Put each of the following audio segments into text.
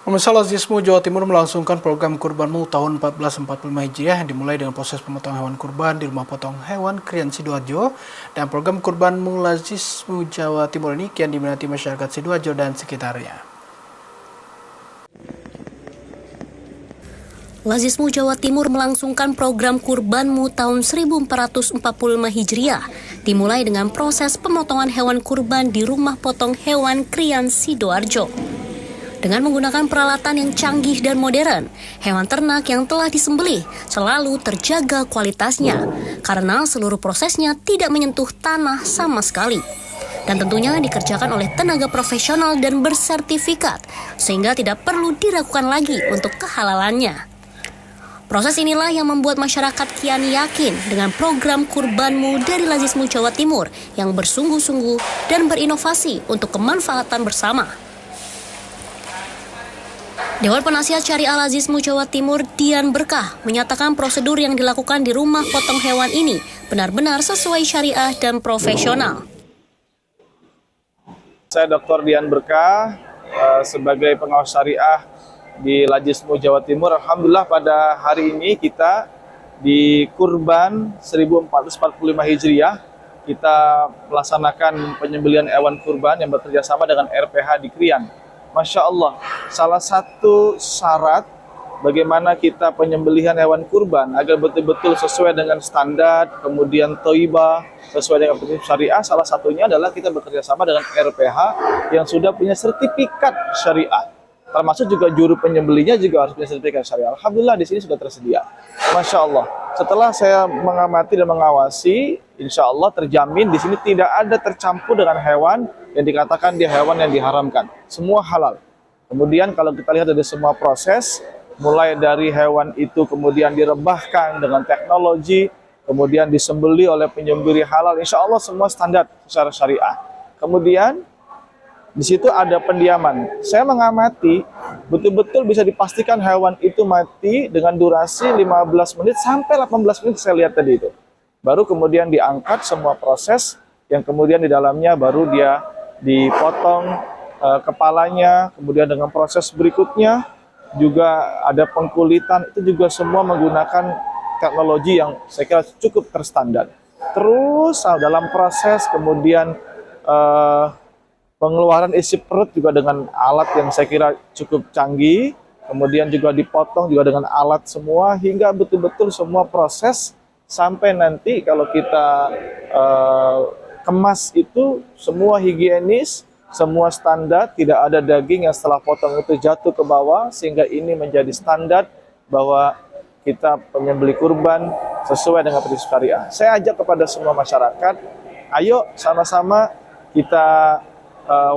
Pemirsa, Lazismu Jawa Timur melangsungkan program Kurbanmu tahun 1445 Hijriah yang dimulai dengan proses pemotongan hewan kurban di rumah potong hewan Krian Sidoarjo. Dan program Kurbanmu Lazismu Jawa Timur ini kian diminati masyarakat Sidoarjo dan sekitarnya. Lazismu Jawa Timur melangsungkan program Kurbanmu tahun 1445 Hijriah, dimulai dengan proses pemotongan hewan kurban di rumah potong hewan Krian Sidoarjo. Dengan menggunakan peralatan yang canggih dan modern, hewan ternak yang telah disembelih selalu terjaga kualitasnya, karena seluruh prosesnya tidak menyentuh tanah sama sekali. Dan tentunya dikerjakan oleh tenaga profesional dan bersertifikat, sehingga tidak perlu diragukan lagi untuk kehalalannya. Proses inilah yang membuat masyarakat kian yakin dengan program Kurbanmu dari Lazismu Jawa Timur yang bersungguh-sungguh dan berinovasi untuk kemanfaatan bersama. Dewan Penasihat Syariah Lazismu Jawa Timur Dian Berkah menyatakan prosedur yang dilakukan di rumah potong hewan ini benar-benar sesuai syariah dan profesional. Saya Dr. Dian Berkah sebagai pengawas syariah di Lazismu Jawa Timur. Alhamdulillah pada hari ini kita di Kurban 1445 Hijriah kita melaksanakan penyembelihan hewan kurban yang bekerja sama dengan RPH di Krian. Masya Allah, salah satu syarat bagaimana kita penyembelihan hewan kurban agar betul-betul sesuai dengan standar, kemudian toibah, sesuai dengan prinsip syariah, salah satunya adalah kita bekerja sama dengan RPH yang sudah punya sertifikat syariah. Termasuk juga juru penyembelihnya juga harus punya sertifikat syariah. Alhamdulillah di sini sudah tersedia. Masya Allah. Setelah saya mengamati dan mengawasi, insya Allah terjamin di sini tidak ada tercampur dengan hewan yang dikatakan dia hewan yang diharamkan. Semua halal. Kemudian kalau kita lihat dari semua proses, mulai dari hewan itu kemudian direbahkan dengan teknologi, kemudian disembeli oleh penyembelih halal, insya Allah semua standar secara syariah. Kemudian di situ ada pendiaman. Saya mengamati betul-betul bisa dipastikan hewan itu mati dengan durasi 15 menit sampai 18 menit saya lihat tadi itu. Baru kemudian diangkat semua proses yang kemudian di dalamnya baru dia dipotong kepalanya, kemudian dengan proses berikutnya juga ada pengkulitan, itu juga semua menggunakan teknologi yang saya kira cukup terstandar. Terus dalam proses kemudian pengeluaran isi perut juga dengan alat yang saya kira cukup canggih, kemudian juga dipotong juga dengan alat semua, hingga betul-betul semua proses sampai nanti kalau kita kemas itu semua higienis, semua standar, tidak ada daging yang setelah potong itu jatuh ke bawah, sehingga ini menjadi standar bahwa kita penyembelih kurban sesuai dengan prinsip syariah. Saya ajak kepada semua masyarakat, ayo sama-sama kita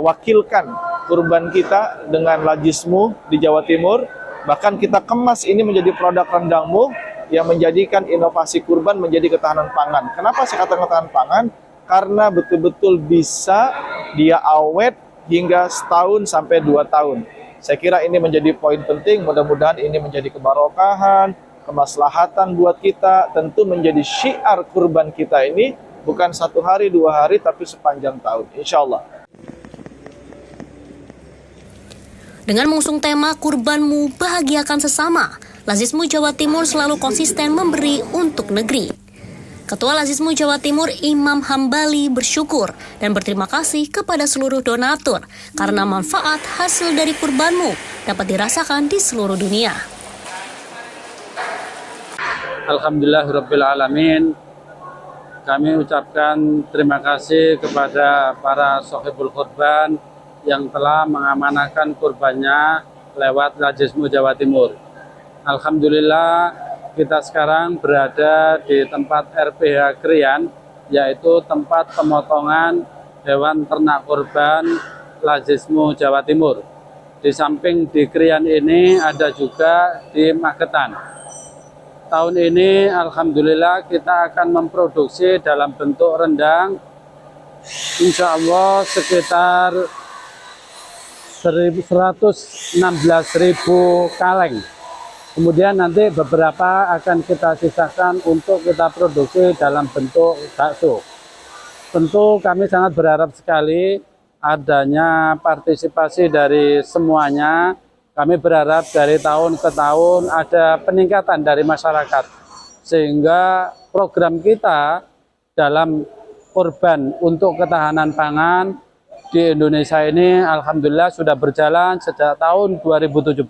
wakilkan kurban kita dengan Lazismu di Jawa Timur. Bahkan kita kemas ini menjadi produk rendangmu yang menjadikan inovasi kurban menjadi ketahanan pangan. Kenapa saya katakan ketahanan pangan? Karena betul-betul bisa dia awet hingga setahun sampai 2 tahun. Saya kira ini menjadi poin penting, mudah-mudahan ini menjadi kebarokahan, kemaslahatan buat kita, tentu menjadi syiar kurban kita ini bukan 1 hari, 2 hari, tapi sepanjang tahun, insya Allah. Dengan mengusung tema Kurbanmu Bahagiakan Sesama, Lazismu Jawa Timur selalu konsisten memberi untuk negeri. Ketua Lazismu Jawa Timur Imam Hambali bersyukur dan berterima kasih kepada seluruh donatur karena manfaat hasil dari kurbanmu dapat dirasakan di seluruh dunia. Alhamdulillahirrabbilalamin. Kami ucapkan terima kasih kepada para sohibul kurban yang telah mengamanahkan kurbannya lewat Lazismu Jawa Timur. Alhamdulillah kita sekarang berada di tempat RPH Krian, yaitu tempat pemotongan hewan ternak kurban Lazismu Jawa Timur. Di samping di Krian ini ada juga di Magetan. Tahun ini alhamdulillah kita akan memproduksi dalam bentuk rendang, insya Allah sekitar 116.000 kaleng. Kemudian nanti beberapa akan kita sisakan untuk kita produksi dalam bentuk bakso. Tentu kami sangat berharap sekali adanya partisipasi dari semuanya, Kami berharap dari tahun ke tahun ada peningkatan dari masyarakat, sehingga program kita dalam kurban untuk ketahanan pangan di Indonesia ini alhamdulillah sudah berjalan sejak tahun 2017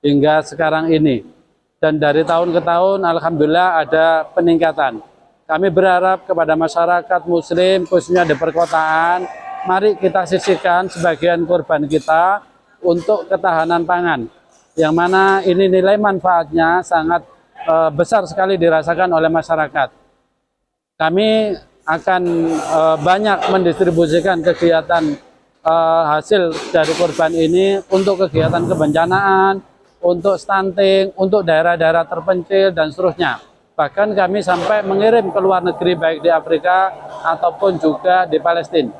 hingga sekarang ini. Dan dari tahun ke tahun alhamdulillah ada peningkatan. Kami berharap kepada masyarakat muslim khususnya di perkotaan, mari kita sisihkan sebagian kurban kita untuk ketahanan pangan. Yang mana ini nilai manfaatnya sangat besar sekali dirasakan oleh masyarakat. Kami akan banyak mendistribusikan kegiatan hasil dari kurban ini untuk kegiatan kebencanaan, untuk stunting, untuk daerah-daerah terpencil dan seterusnya. Bahkan kami sampai mengirim ke luar negeri baik di Afrika ataupun juga di Palestina.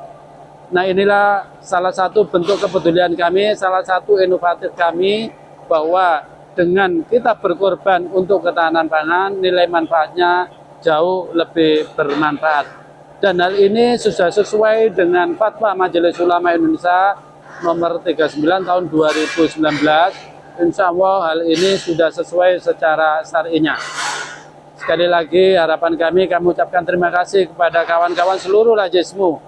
Nah, inilah salah satu bentuk kepedulian kami, salah satu inovatif kami bahwa dengan kita berkorban untuk ketahanan pangan, nilai manfaatnya jauh lebih bermanfaat. Dan hal ini sudah sesuai dengan Fatwa Majelis Ulama Indonesia nomor 39 tahun 2019. Insya Allah hal ini sudah sesuai secara syar'inya. Sekali lagi harapan kami ucapkan terima kasih kepada kawan-kawan seluruh Lajismu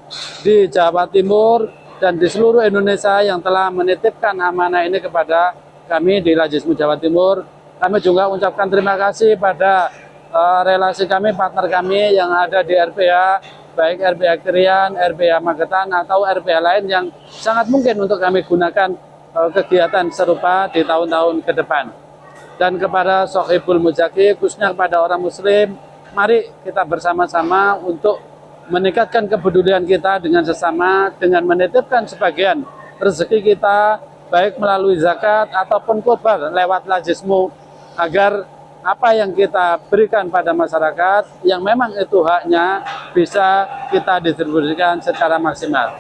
di Jawa Timur dan di seluruh Indonesia yang telah menitipkan amanah ini kepada kami di Lajismu Jawa Timur. Kami juga ucapkan terima kasih pada relasi kami, partner kami yang ada di RPH, baik RPH Krian, RPH Magetan, atau RPH lain yang sangat mungkin untuk kami gunakan kegiatan serupa di tahun-tahun ke depan. Dan kepada Sohibul Muzaki, khususnya kepada orang Muslim, mari kita bersama-sama untuk meningkatkan kepedulian kita dengan sesama, dengan menitipkan sebagian rezeki kita, baik melalui zakat ataupun kurban lewat Lajismu, agar apa yang kita berikan pada masyarakat yang memang itu haknya bisa kita distribusikan secara maksimal.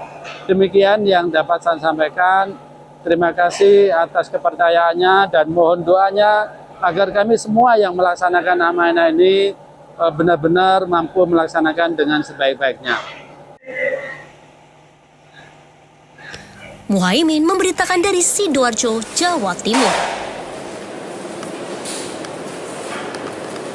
Demikian yang dapat saya sampaikan. Terima kasih atas kepercayaannya dan mohon doanya agar kami semua yang melaksanakan amanah ini benar-benar mampu melaksanakan dengan sebaik-baiknya. Muhaimin memberitakan dari Sidoarjo, Jawa Timur.